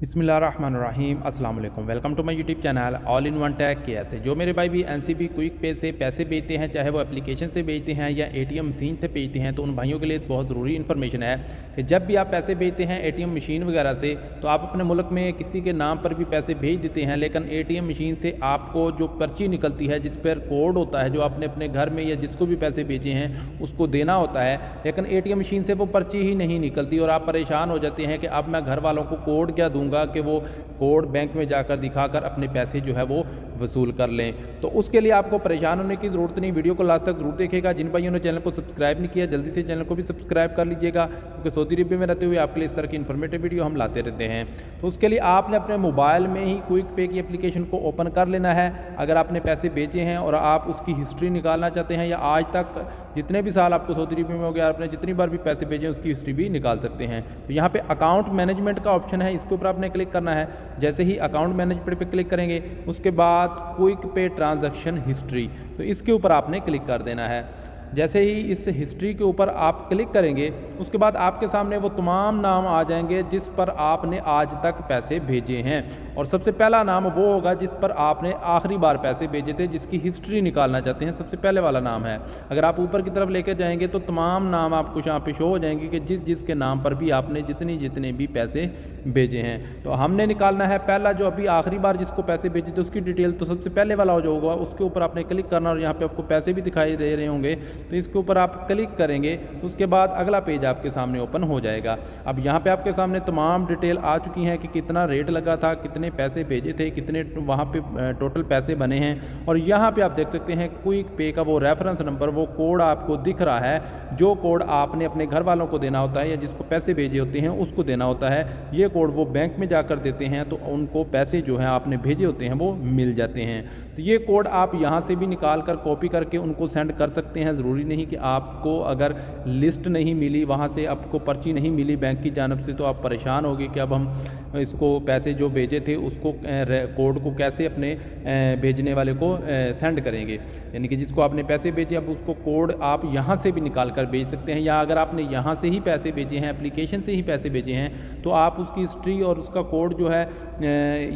बिस्मिल्लाहिर्रहमानिर्रहीम अस्सलाम वालेकुम। Welcome to my YouTube channel all in one tech के। ऐसे जो मेरे भाई भी एनसीबी क्विक पे से पैसे भेजते हैं, चाहे वो एप्लीकेशन से भेजते हैं या एटीएम मशीन से भेजते हैं, तो उन भाइयों के लिए बहुत ज़रूरी इन्फॉर्मेशन है कि जब भी आप पैसे भेजते हैं एटीएम मशीन वगैरह से, तो आप अपने मुल्क में किसी के नाम पर भी पैसे भेज देते हैं, लेकिन एटीएम मशीन से आपको जो पर्ची निकलती है जिस पर कोड होता है, जो आपने अपने घर में या जिसको भी पैसे भेजे हैं उसको देना होता है, लेकिन एटीएम मशीन से वो पर्ची ही नहीं निकलती और आप परेशान हो जाते हैं कि अब मैं घर वालों को कोड क्या दूंगा कि वो कोड बैंक में जाकर दिखाकर अपने पैसे जो है वो वसूल कर लें। तो उसके लिए आपको परेशान होने की ज़रूरत नहीं। वीडियो को लास्ट तक जरूर देखेगा। जिन भाइयों ने चैनल को सब्सक्राइब नहीं किया, जल्दी से चैनल को भी सब्सक्राइब कर लीजिएगा, क्योंकि सऊदी अरब में रहते हुए आपके लिए इस तरह की इन्फॉर्मेटिव वीडियो हम लाते रहते हैं। तो उसके लिए आपने अपने मोबाइल में ही क्विक पे की एप्लीकेशन को ओपन कर लेना है। अगर आपने पैसे भेजे हैं और आप उसकी हिस्ट्री निकालना चाहते हैं, या आज तक जितने भी साल आपको सऊदी अरब में हो गया, आपने जितनी बार भी पैसे भेजे हैं उसकी हिस्ट्री भी निकाल सकते हैं। तो यहाँ पे अकाउंट मैनेजमेंट का ऑप्शन है, इसके ऊपर आपने क्लिक करना है। जैसे ही अकाउंट मैनेजमेंट पे क्लिक करेंगे, उसके बाद क्विक पे ट्रांजैक्शन हिस्ट्री, तो इसके ऊपर आपने क्लिक कर देना है। जैसे ही इस हिस्ट्री के ऊपर आप क्लिक करेंगे, उसके बाद आपके सामने वो तमाम नाम आ जाएंगे जिस पर आपने आज तक पैसे भेजे हैं, और सबसे पहला नाम वो होगा जिस पर आपने आखिरी बार पैसे भेजे थे, जिसकी हिस्ट्री निकालना चाहते हैं, सबसे पहले वाला नाम है। अगर आप ऊपर की तरफ लेकर जाएंगे तो तमाम नाम आपको यहाँ पे शो हो जाएंगे कि जिसके नाम पर भी आपने जितने भी पैसे भेजे हैं। तो हमने निकालना है पहला, जो अभी आखिरी बार जिसको पैसे भेजे थे उसकी डिटेल, तो सबसे पहले वाला जो होगा उसके ऊपर आपने क्लिक करना, और यहाँ पे आपको पैसे भी दिखाई दे रहे होंगे, तो इसके ऊपर आप क्लिक करेंगे। तो उसके बाद अगला पेज आपके सामने ओपन हो जाएगा। अब यहाँ पे आपके सामने तमाम डिटेल आ चुकी हैं कि कितना रेट लगा था, कितने पैसे भेजे थे, कितने वहाँ पे टोटल पैसे बने हैं, और यहाँ पे आप देख सकते हैं क्विक पे का वो रेफरेंस नंबर, वो कोड आपको दिख रहा है, जो कोड आपने अपने घर वालों को देना होता है या जिसको पैसे भेजे होते हैं उसको देना होता है। ये कोड वो बैंक में जाकर देते हैं, तो उनको पैसे जो हैं आपने भेजे होते हैं वो मिल जाते हैं। तो ये कोड आप यहाँ से भी निकाल कर कॉपी करके उनको सेंड कर सकते हैं। ज़रूरी नहीं कि आपको अगर लिस्ट नहीं मिली, वहाँ से आपको पर्ची नहीं मिली बैंक की जानब से, तो आप परेशान होगे कि अब हम इसको पैसे जो भेजे थे उसको कोड को कैसे अपने भेजने वाले को सेंड करेंगे, यानी कि जिसको आपने पैसे भेजे, अब उसको कोड आप यहाँ से भी निकाल कर भेज सकते हैं। या अगर आपने यहाँ से ही पैसे भेजे हैं, एप्लीकेशन से ही पैसे भेजे हैं, तो आप उसकी हिस्ट्री और उसका कोड जो है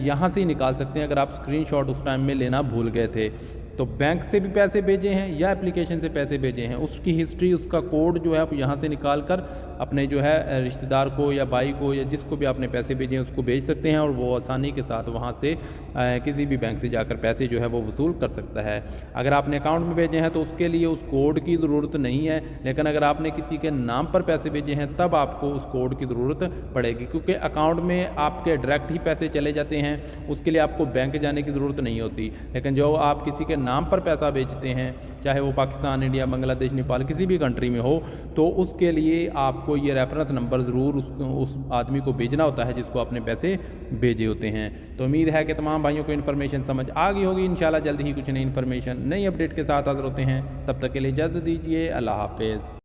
यहाँ से ही निकाल सकते हैं, अगर आप स्क्रीनशॉट उस टाइम में लेना भूल गए थे। तो बैंक से भी पैसे भेजे हैं या एप्लीकेशन से पैसे भेजे हैं, उसकी हिस्ट्री, उसका कोड जो है आप यहाँ से निकाल कर अपने जो है रिश्तेदार को या भाई को या जिसको भी आपने पैसे भेजे हैं उसको भेज सकते हैं, और वो आसानी के साथ वहाँ से किसी भी बैंक से जाकर पैसे जो है वो वसूल कर सकता है। अगर आपने अकाउंट में भेजे हैं तो उसके लिए उस कोड की ज़रूरत नहीं है, लेकिन अगर आपने किसी के नाम पर पैसे भेजे हैं तब आपको उस कोड की ज़रूरत पड़ेगी, क्योंकि अकाउंट में आपके डायरेक्ट ही पैसे चले जाते हैं, उसके लिए आपको बैंक जाने की ज़रूरत नहीं होती। लेकिन जो आप किसी के नाम पर पैसा भेजते हैं, चाहे वो पाकिस्तान, इंडिया, बांग्लादेश, नेपाल, किसी भी कंट्री में हो, तो उसके लिए आपको ये रेफरेंस नंबर ज़रूर उस आदमी को भेजना होता है जिसको आपने पैसे भेजे होते हैं। तो उम्मीद है कि तमाम भाइयों को इन्फॉर्मेशन समझ आ गई होगी। इंशाल्लाह जल्द ही कुछ नई इन्फॉर्मेशन, नई अपडेट के साथ हाज़िर होते हैं। तब तक के लिए इजाज़त दीजिए। अल्लाह हाफ़िज़।